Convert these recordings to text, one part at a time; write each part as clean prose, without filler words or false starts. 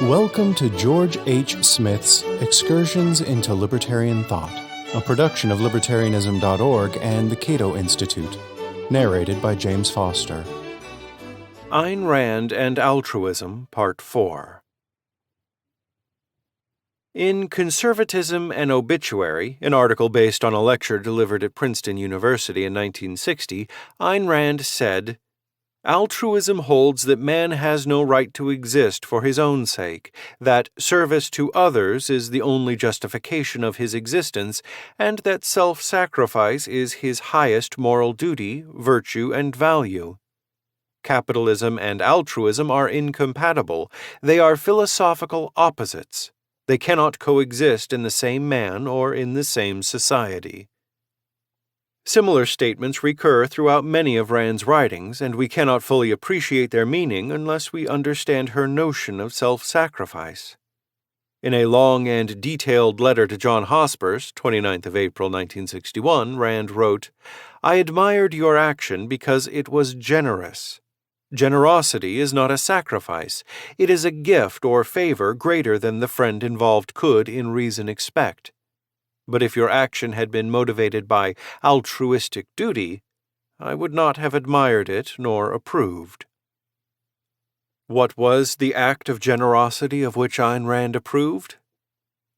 Welcome to George H. Smith's Excursions into Libertarian Thought, a production of libertarianism.org and the Cato Institute, narrated by James Foster. Ayn Rand and Altruism, Part 4. In Conservatism and Obituary, an article based on a lecture delivered at Princeton University in 1960, Ayn Rand said, "Altruism holds that man has no right to exist for his own sake, that service to others is the only justification of his existence, and that self-sacrifice is his highest moral duty, virtue, and value. Capitalism and altruism are incompatible. They are philosophical opposites. They cannot coexist in the same man or in the same society." Similar statements recur throughout many of Rand's writings, and we cannot fully appreciate their meaning unless we understand her notion of self-sacrifice. In a long and detailed letter to John Hospers, 29th of April 1961, Rand wrote, "I admired your action because it was generous. Generosity is not a sacrifice. It is a gift or favor greater than the friend involved could in reason expect. But if your action had been motivated by altruistic duty, I would not have admired it nor approved." What was the act of generosity of which Ayn Rand approved?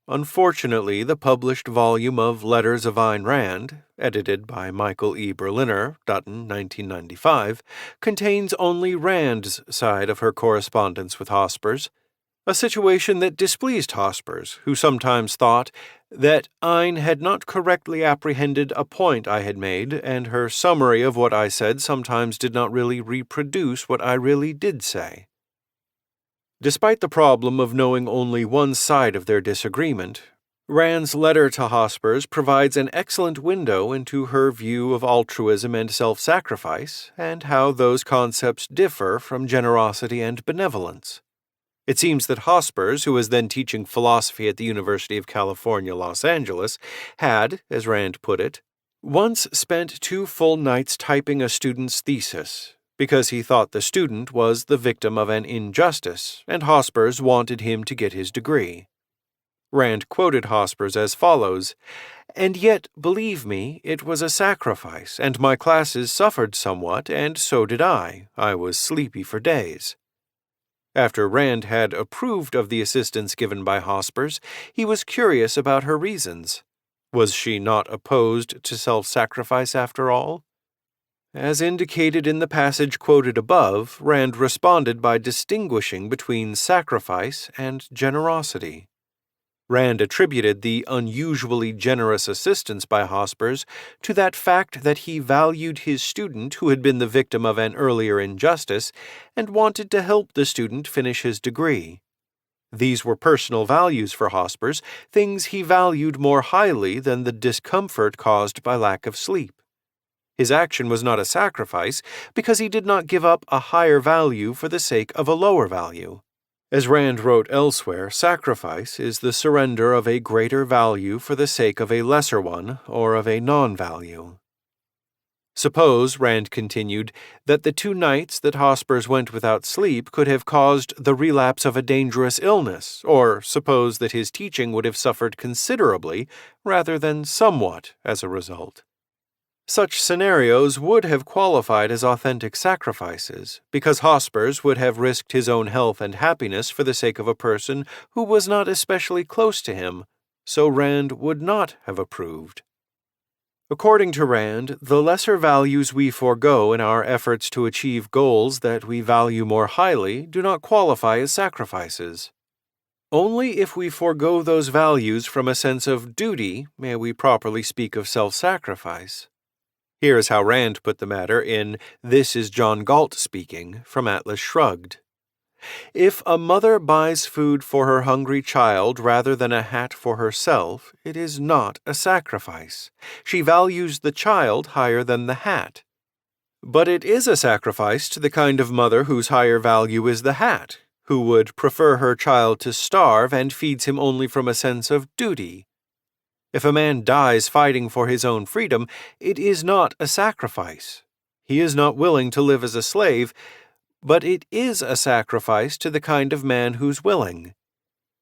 Unfortunately, the published volume of Letters of Ayn Rand, edited by Michael E. Berliner, Dutton, 1995, contains only Rand's side of her correspondence with Hospers, a situation that displeased Hospers, who sometimes thought that Ayn had not correctly apprehended a point I had made, and her summary of what I said sometimes did not really reproduce what I really did say. Despite the problem of knowing only one side of their disagreement, Rand's letter to Hospers provides an excellent window into her view of altruism and self-sacrifice, and how those concepts differ from generosity and benevolence. It seems that Hospers, who was then teaching philosophy at the University of California, Los Angeles, had, as Rand put it, once spent 2 full nights typing a student's thesis, because he thought the student was the victim of an injustice, and Hospers wanted him to get his degree. Rand quoted Hospers as follows, "And yet, believe me, it was a sacrifice, and my classes suffered somewhat, and so did I. I was sleepy for days." After Rand had approved of the assistance given by Hospers, he was curious about her reasons. Was she not opposed to self-sacrifice after all? As indicated in the passage quoted above, Rand responded by distinguishing between sacrifice and generosity. Rand attributed the unusually generous assistance by Hospers to that fact that he valued his student who had been the victim of an earlier injustice and wanted to help the student finish his degree. These were personal values for Hospers, things he valued more highly than the discomfort caused by lack of sleep. His action was not a sacrifice because he did not give up a higher value for the sake of a lower value. As Rand wrote elsewhere, sacrifice is the surrender of a greater value for the sake of a lesser one or of a non-value. Suppose, Rand continued, that the 2 nights that Hospers went without sleep could have caused the relapse of a dangerous illness, or suppose that his teaching would have suffered considerably rather than somewhat as a result. Such scenarios would have qualified as authentic sacrifices, because Hospers would have risked his own health and happiness for the sake of a person who was not especially close to him, so Rand would not have approved. According to Rand, the lesser values we forego in our efforts to achieve goals that we value more highly do not qualify as sacrifices. Only if we forego those values from a sense of duty may we properly speak of self-sacrifice. Here is how Rand put the matter in This is John Galt Speaking from Atlas Shrugged. "If a mother buys food for her hungry child rather than a hat for herself, it is not a sacrifice. She values the child higher than the hat. But it is a sacrifice to the kind of mother whose higher value is the hat, who would prefer her child to starve and feeds him only from a sense of duty. If a man dies fighting for his own freedom, it is not a sacrifice. He is not willing to live as a slave, but it is a sacrifice to the kind of man who's willing.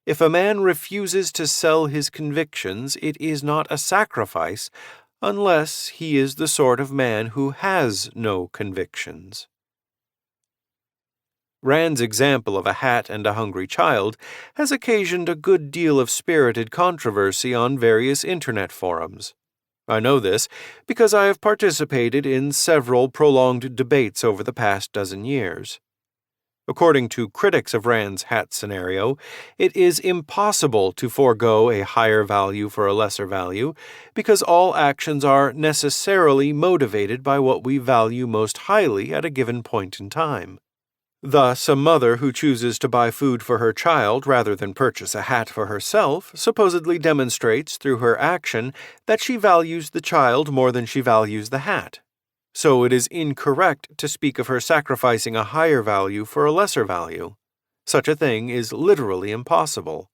If a man refuses to sell his convictions, it is not a sacrifice unless he is the sort of man who has no convictions. Rand's example of a hat and a hungry child has occasioned a good deal of spirited controversy on various internet forums. I know this because I have participated in several prolonged debates over the past dozen years. According to critics of Rand's hat scenario, it is impossible to forego a higher value for a lesser value because all actions are necessarily motivated by what we value most highly at a given point in time. Thus, a mother who chooses to buy food for her child rather than purchase a hat for herself supposedly demonstrates through her action that she values the child more than she values the hat. So it is incorrect to speak of her sacrificing a higher value for a lesser value. Such a thing is literally impossible.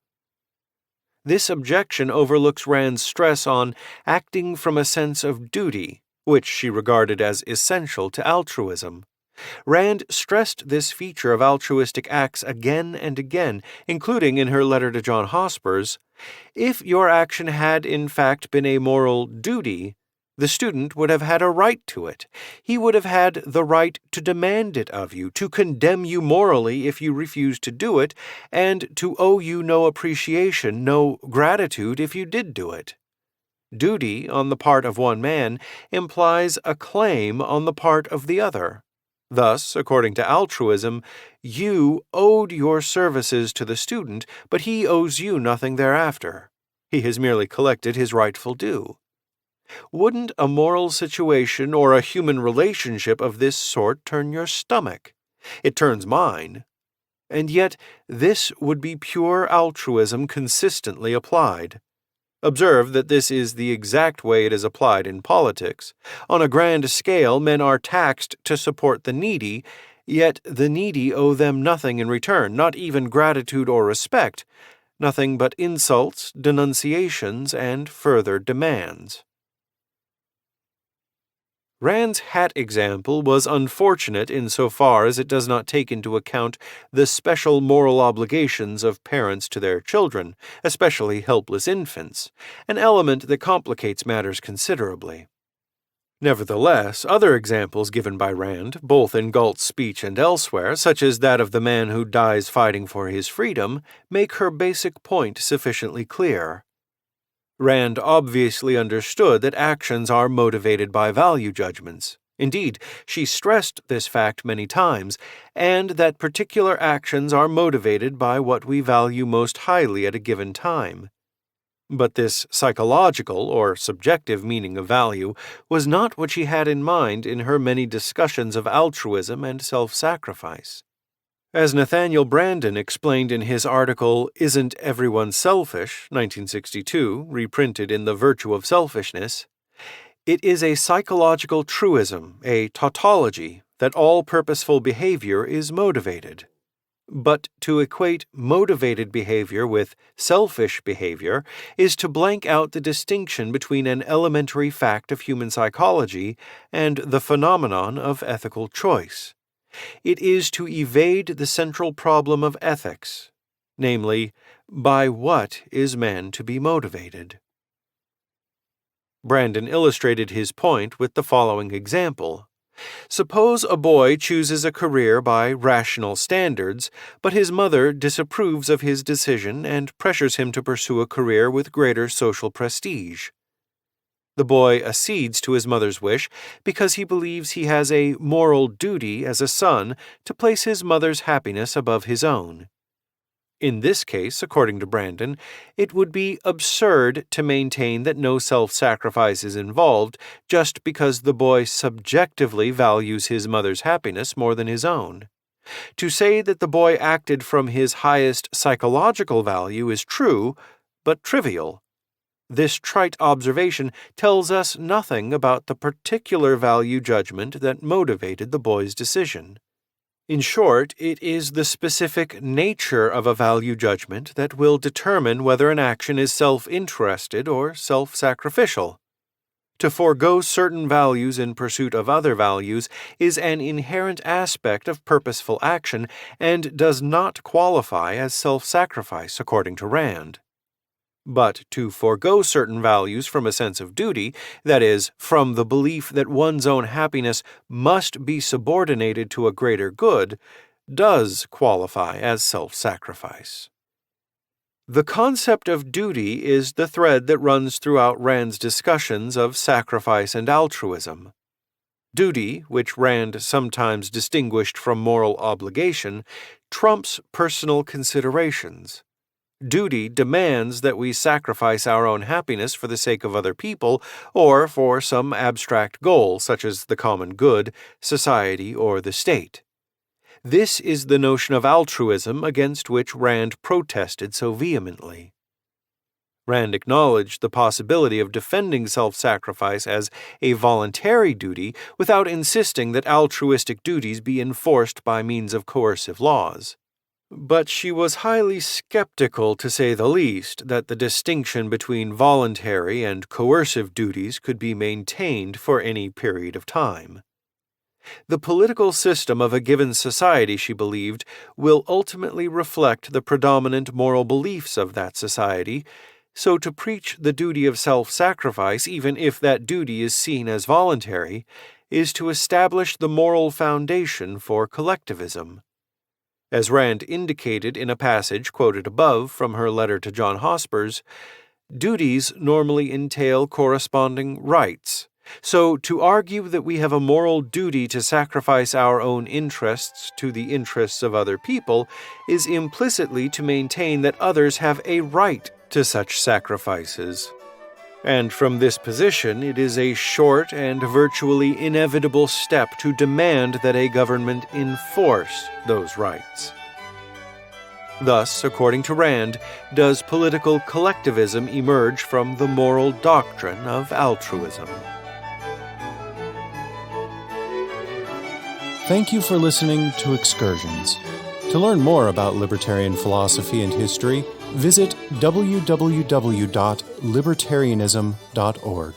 This objection overlooks Rand's stress on acting from a sense of duty, which she regarded as essential to altruism. Rand stressed this feature of altruistic acts again and again, including in her letter to John Hospers. If your action had in fact been a moral duty, the student would have had a right to it. He would have had the right to demand it of you, to condemn you morally if you refused to do it, and to owe you no appreciation, no gratitude if you did do it. Duty on the part of one man implies a claim on the part of the other. Thus, according to altruism, you owed your services to the student, but he owes you nothing thereafter. He has merely collected his rightful due. Wouldn't a moral situation or a human relationship of this sort turn your stomach? It turns mine. And yet, this would be pure altruism consistently applied. Observe that this is the exact way it is applied in politics. On a grand scale, men are taxed to support the needy, yet the needy owe them nothing in return, not even gratitude or respect, nothing but insults, denunciations, and further demands. Rand's hat example was unfortunate insofar as it does not take into account the special moral obligations of parents to their children, especially helpless infants, an element that complicates matters considerably. Nevertheless, other examples given by Rand, both in Galt's speech and elsewhere, such as that of the man who dies fighting for his freedom, make her basic point sufficiently clear. Rand obviously understood that actions are motivated by value judgments. Indeed, she stressed this fact many times, and that particular actions are motivated by what we value most highly at a given time. But this psychological or subjective meaning of value was not what she had in mind in her many discussions of altruism and self-sacrifice. As Nathaniel Branden explained in his article Isn't Everyone Selfish, 1962, reprinted in The Virtue of Selfishness, it is a psychological truism, a tautology, that all purposeful behavior is motivated. But to equate motivated behavior with selfish behavior is to blank out the distinction between an elementary fact of human psychology and the phenomenon of ethical choice. It is to evade the central problem of ethics, namely, by what is man to be motivated? Branden illustrated his point with the following example. Suppose a boy chooses a career by rational standards, but his mother disapproves of his decision and pressures him to pursue a career with greater social prestige. The boy accedes to his mother's wish because he believes he has a moral duty as a son to place his mother's happiness above his own. In this case, according to Branden, it would be absurd to maintain that no self-sacrifice is involved just because the boy subjectively values his mother's happiness more than his own. To say that the boy acted from his highest psychological value is true, but trivial. This trite observation tells us nothing about the particular value judgment that motivated the boy's decision. In short, it is the specific nature of a value judgment that will determine whether an action is self-interested or self-sacrificial. To forego certain values in pursuit of other values is an inherent aspect of purposeful action and does not qualify as self-sacrifice, according to Rand. But to forego certain values from a sense of duty, that is, from the belief that one's own happiness must be subordinated to a greater good, does qualify as self-sacrifice. The concept of duty is the thread that runs throughout Rand's discussions of sacrifice and altruism. Duty, which Rand sometimes distinguished from moral obligation, trumps personal considerations. Duty demands that we sacrifice our own happiness for the sake of other people or for some abstract goal such as the common good, society, or the state. This is the notion of altruism against which Rand protested so vehemently. Rand acknowledged the possibility of defending self-sacrifice as a voluntary duty without insisting that altruistic duties be enforced by means of coercive laws. But she was highly skeptical, to say the least, that the distinction between voluntary and coercive duties could be maintained for any period of time. The political system of a given society, she believed, will ultimately reflect the predominant moral beliefs of that society, so to preach the duty of self-sacrifice, even if that duty is seen as voluntary, is to establish the moral foundation for collectivism. As Rand indicated in a passage quoted above from her letter to John Hospers, duties normally entail corresponding rights. So, to argue that we have a moral duty to sacrifice our own interests to the interests of other people is implicitly to maintain that others have a right to such sacrifices. And from this position, it is a short and virtually inevitable step to demand that a government enforce those rights. Thus, according to Rand, does political collectivism emerge from the moral doctrine of altruism. Thank you for listening to Excursions. To learn more about libertarian philosophy and history, visit www.libertarianism.org.